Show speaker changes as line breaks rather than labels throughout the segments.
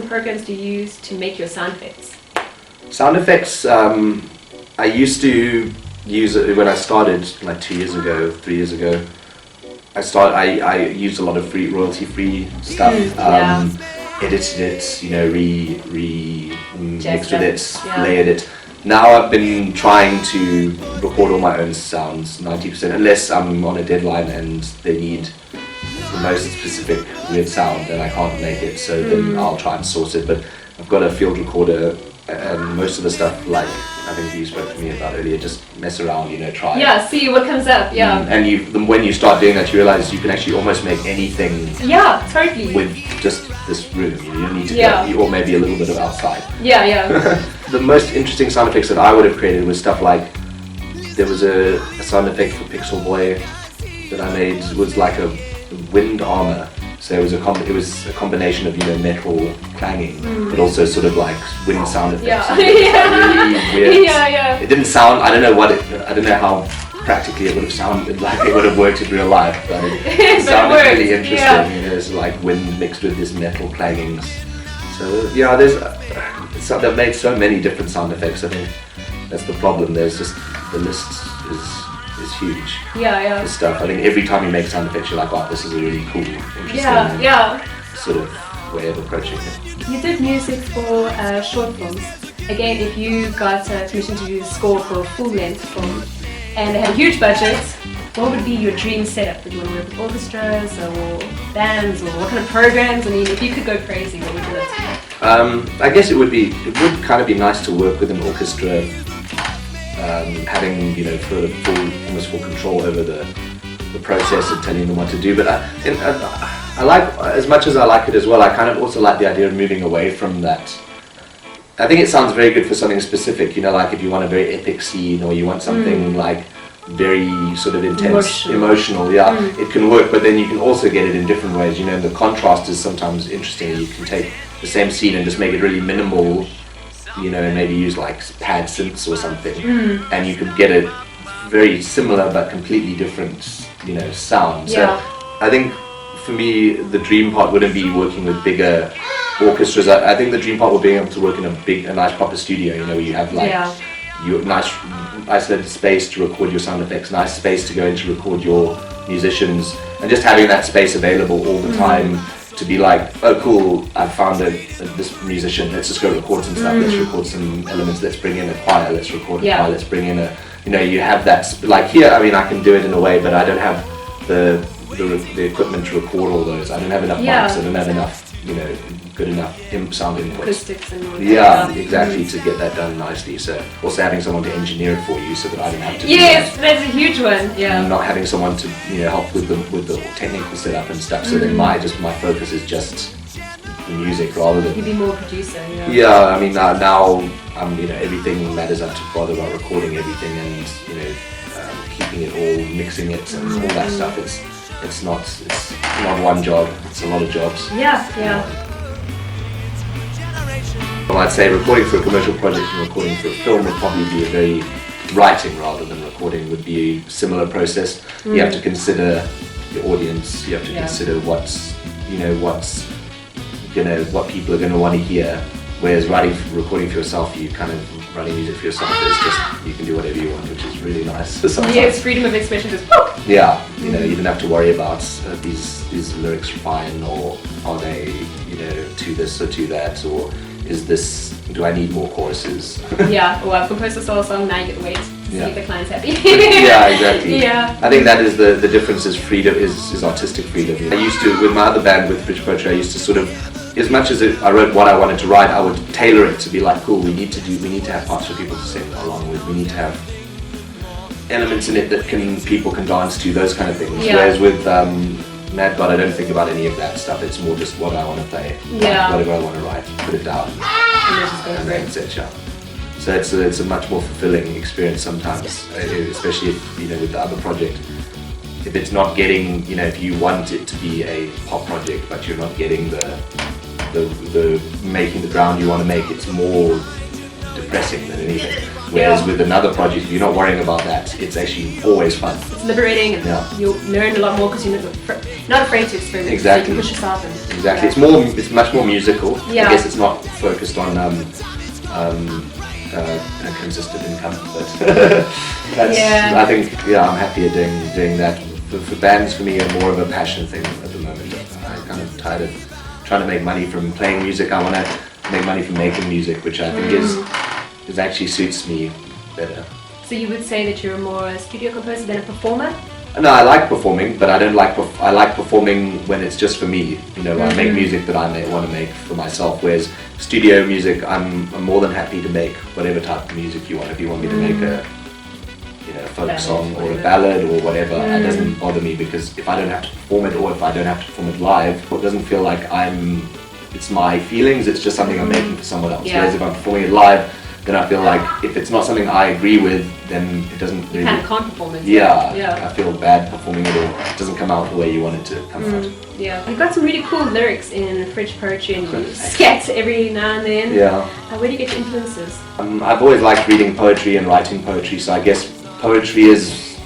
programs do you use to make your sound effects?
Sound effects, I used to use it when I started like 2 years ago, 3 years ago. I used a lot of royalty-free stuff. Edited it, you know, mixed with it, layered it. Now I've been trying to record all my own sounds, 90%, unless I'm on a deadline and they need the most specific weird sound and I can't make it, so then I'll try and source it. But I've got a field recorder, and most of the stuff, like I think you spoke to me about earlier, just mess around, you know, try.
Yeah, see what comes up. Yeah.
And when you start doing that, you realize you can actually almost make anything.
Yeah, totally.
With just this room, you don't need to go, or maybe a little bit of outside.
Yeah, yeah.
The most interesting sound effects that I would have created was stuff like, there was a sound effect for Pixel Boy that I made, was like a wind armor. So it was a combination of, you know, metal clanging, but also sort of like wind sound effects. Really weird.
Yeah.
It didn't sound. I don't know how practically it would have sounded like it would have worked in real life, but it sounded really interesting. Yeah. You know, it's like wind mixed with this metal clangings. So yeah, they've made so many different sound effects. I think that's the problem. There's just the list is huge.
Yeah.
The stuff. I think every time you make sound effects, you're like, oh, this is a really cool, interesting sort of way of approaching it.
You did music for short films. Again, if you got permission to do the score for a full-length film and they had a huge budget, what would be your dream setup? Would you want to work with orchestras or bands, or what kind of programs? I mean, if you could go crazy, what would you like to do?
I guess it would kind of be nice to work with an orchestra, having, you know, almost full control over the process and telling them what to do. But I like, as much as I like it as well, I kind of also like the idea of moving away from that. I think it sounds very good for something specific, you know, like if you want a very epic scene or you want something like very sort of intense, emotional, it can work, but then you can also get it in different ways, you know, and the contrast is sometimes interesting. You can take the same scene and just make it really minimal, you know, and maybe use like pad synths or something, and you can get a very similar but completely different, you know, sound. So I think for me, the dream part wouldn't be working with bigger orchestras. I think the dream part would be able to work in a nice proper studio, you know, where you have like your nice isolated space to record your sound effects, nice space to go in to record your musicians, and just having that space available all the time to be like, oh cool, I found this musician, let's just go record some stuff, let's record some elements, let's bring in a choir, let's record a choir, let's bring in a, you know, you have that, like here, I mean, I can do it in a way, but I don't have the equipment to record all those. I don't have enough mics, I don't have enough, you know, good enough sound input.
Acoustics and all that.
Yeah, exactly, to get that done nicely. So also having someone to engineer it for you so that I don't have to
Yes, that's a huge one,
not having someone to, you know, help with the technical setup and stuff, so then my focus is just the music rather than...
You'd be more producer,
Yeah, I mean, now you know, everything matters. I have to bother about recording everything and, you know, keeping it all, mixing it and all that stuff. It's not one job, it's a lot of jobs.
Yeah.
Well, I'd say recording for a commercial project and recording for a film would probably be a very, writing rather than recording would be a similar process. You have to consider your audience, you have to consider what people are going to want to hear. Whereas recording for yourself, you kind of writing music for yourself is just, you can do whatever you want, which is really nice sometimes.
Yes, freedom of expression just
Yeah, you know, you don't have to worry about these lyrics fine, or are they, you know, to this or to that, or do I need more choruses?
Well, I've composed a solo song, now you get to wait to see if the client's happy.
Yeah, exactly. I think that is the difference, is freedom, is artistic freedom. I used to, with my other band, with Bridge Poetry, I used to sort of, as much as I wrote what I wanted to write, I would tailor it to be like, cool, we need to have parts for people to sing along with, we need to have elements in it that people can dance to, those kind of things. Whereas with Mad God, I don't think about any of that stuff. It's more just what I want to play, whatever I want to write, put it down, and that's it. So it's a much more fulfilling experience sometimes, especially if, you know, with the other project. If it's not getting, you know, if you want it to be a pop project, but you're not getting the making the ground you want to make, it's more depressing than anything. Whereas
Yeah.
with another project, if you're not worrying about that, it's actually always fun.
It's liberating, and
Yeah.
you'll learn a lot more because you're not afraid to experiment.
Exactly.
So you can push yourself and
Exactly. It's much more musical.
Yeah.
I guess it's not focused on a consistent income, but that's.
Yeah.
I think I'm happier doing that. For bands, for me, are more of a passion thing at the moment. I'm kind of tired of trying to make money from playing music. I want to make money from making music, which I think is actually suits me better.
So you would say that you're more a studio composer than a performer?
No, I like performing, but I don't like. I like performing when it's just for me. You know, I make music that I want to make for myself. Whereas studio music, I'm more than happy to make whatever type of music you want. If you want me to make a folk
Ballad,
song or a
whatever.
ballad or whatever, it doesn't bother me, because if I don't have to perform it, or if I don't have to perform it live, it doesn't feel like it's my feelings. It's just something I'm making for someone else.
Yeah.
Whereas if I'm performing it live, then I feel like if it's not something I agree with, then it doesn't really.
You kind of can't perform it.
Yeah, I feel bad performing it, or it doesn't come out the way you want it to come out.
Yeah. You've got some really cool lyrics in Fridge Poetry, and you scat every now and then.
Yeah.
Where do you get your influences?
I've always liked reading poetry and writing poetry, so I guess poetry is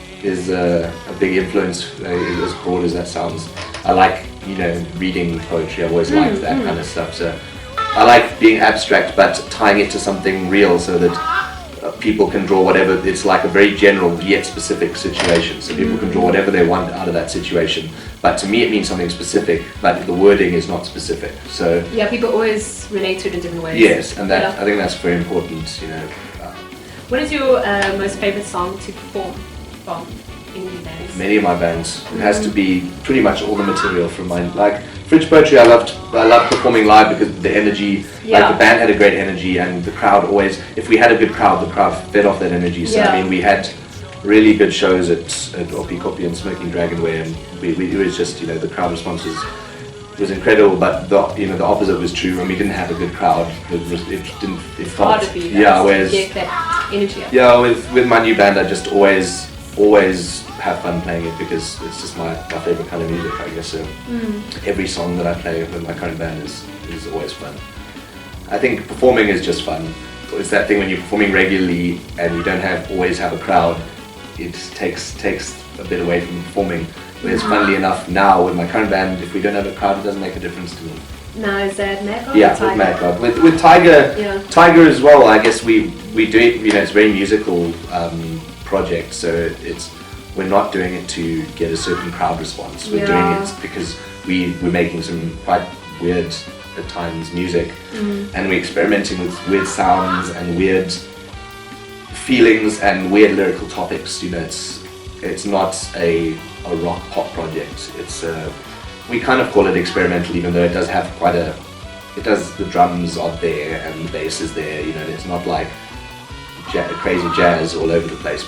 a big influence, as broad as that sounds. I like, reading poetry. I've always liked that kind of stuff. So I like being abstract, but tying it to something real, so that people can draw whatever. It's like a very general yet specific situation, so people can draw whatever they want out of that situation. But to me, it means something specific, but the wording is not specific. So
Yeah, people always relate to it in different ways.
yes, and that
Yeah.
I think that's very important.
What is your most favorite song to perform from any bands?
Many of my bands, it has to be pretty much all the material from mine. Like Fridge Poetry, I loved performing live because the energy, like the band had a great energy, and the crowd always, if we had a good crowd, the crowd fed off that energy. So I mean, we had really good shows at Opi Kopi and Smoking Dragon, where it was just, the crowd response was incredible, but the opposite was true. When we didn't have a good crowd, it felt
Harder for you guys
whereas
to get that energy up.
yeah, with my new band, I just always have fun playing it, because it's just my favorite kind of music, I guess. So every song that I play with my current band is always fun. I think performing is just fun. It's that thing when you're performing regularly and you don't always have a crowd, it takes a bit away from performing. Whereas funnily enough, now with my current band, if we don't have a crowd, it doesn't make a difference to me.
Now is that Mad God?
Yeah,
or
with Mad
Tiger?
God. With Tiger,
Yeah.
Tiger as well, I guess we do it, it's a very musical project, so we're not doing it to get a certain crowd response. We're doing it because we're making some quite weird, at times, music, and we're experimenting with weird sounds and weird feelings and weird lyrical topics. It's not a rock pop project. We kind of call it experimental, even though it does have the drums are there and the bass is there. It's not like crazy jazz all over the place.